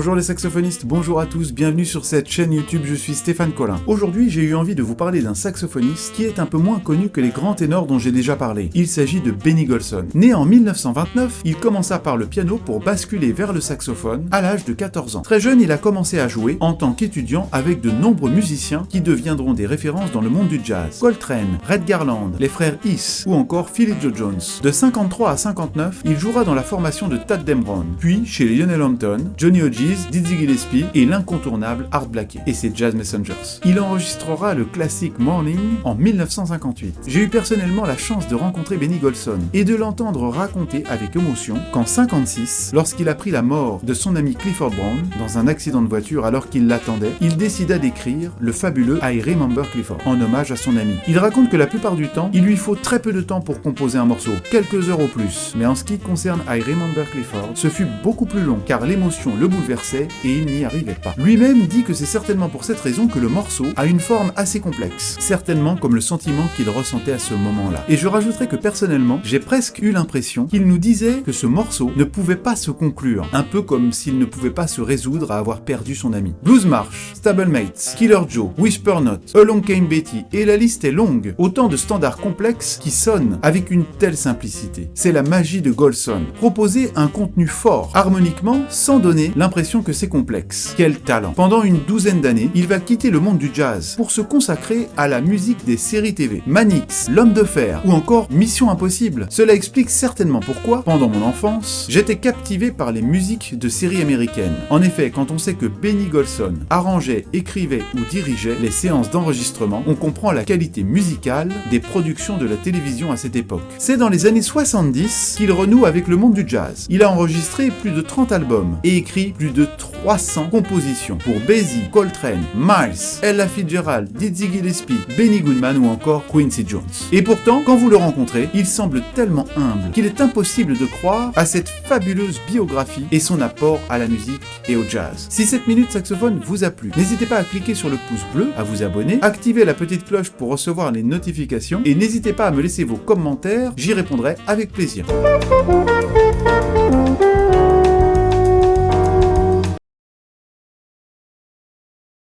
Bonjour les saxophonistes, bonjour à tous, bienvenue sur cette chaîne YouTube, je suis Stéphane Collin. Aujourd'hui, j'ai eu envie de vous parler d'un saxophoniste qui est un peu moins connu que les grands ténors dont j'ai déjà parlé. Il s'agit de Benny Golson. Né en 1929, il commença par le piano pour basculer vers le saxophone à l'âge de 14 ans. Très jeune, il a commencé à jouer en tant qu'étudiant avec de nombreux musiciens qui deviendront des références dans le monde du jazz. Coltrane, Red Garland, les frères Hiss ou encore Philly Joe Jones. De 53 à 59, il jouera dans la formation de Tadd Dameron, puis chez les Lionel Hampton, Johnny Hodges, Dizzy Gillespie et l'incontournable Art Blakey et ses Jazz Messengers. Il enregistrera le classique Morning en 1958. J'ai eu personnellement la chance de rencontrer Benny Golson et de l'entendre raconter avec émotion qu'en 56, lorsqu'il apprit la mort de son ami Clifford Brown dans un accident de voiture alors qu'il l'attendait, il décida d'écrire le fabuleux I Remember Clifford en hommage à son ami. Il raconte que la plupart du temps, il lui faut très peu de temps pour composer un morceau, quelques heures au plus, mais en ce qui concerne I Remember Clifford, ce fut beaucoup plus long car l'émotion le bouleversait et il n'y arrivait pas. Lui-même dit que c'est certainement pour cette raison que le morceau a une forme assez complexe, certainement comme le sentiment qu'il ressentait à ce moment-là. Et je rajouterai que personnellement, j'ai presque eu l'impression qu'il nous disait que ce morceau ne pouvait pas se conclure, un peu comme s'il ne pouvait pas se résoudre à avoir perdu son ami. Blues March, Stablemates, Killer Joe, Whisper Note, Along Came Betty, et la liste est longue, autant de standards complexes qui sonnent avec une telle simplicité. C'est la magie de Golson, proposer un contenu fort, harmoniquement, sans donner l'impression que c'est complexe. Quel talent! Pendant une douzaine d'années, il va quitter le monde du jazz pour se consacrer à la musique des séries TV. Mannix, L'Homme de Fer ou encore Mission Impossible. Cela explique certainement pourquoi, pendant mon enfance, j'étais captivé par les musiques de séries américaines. En effet, quand on sait que Benny Golson arrangeait, écrivait ou dirigeait les séances d'enregistrement, on comprend la qualité musicale des productions de la télévision à cette époque. C'est dans les années 70 qu'il renoue avec le monde du jazz. Il a enregistré plus de 30 albums et écrit plus de 300 compositions pour Basie, Coltrane, Miles, Ella Fitzgerald, Dizzy Gillespie, Benny Goodman ou encore Quincy Jones. Et pourtant, quand vous le rencontrez, il semble tellement humble qu'il est impossible de croire à cette fabuleuse biographie et son apport à la musique et au jazz. Si cette minute saxophone vous a plu, n'hésitez pas à cliquer sur le pouce bleu, à vous abonner, activer la petite cloche pour recevoir les notifications et n'hésitez pas à me laisser vos commentaires, j'y répondrai avec plaisir.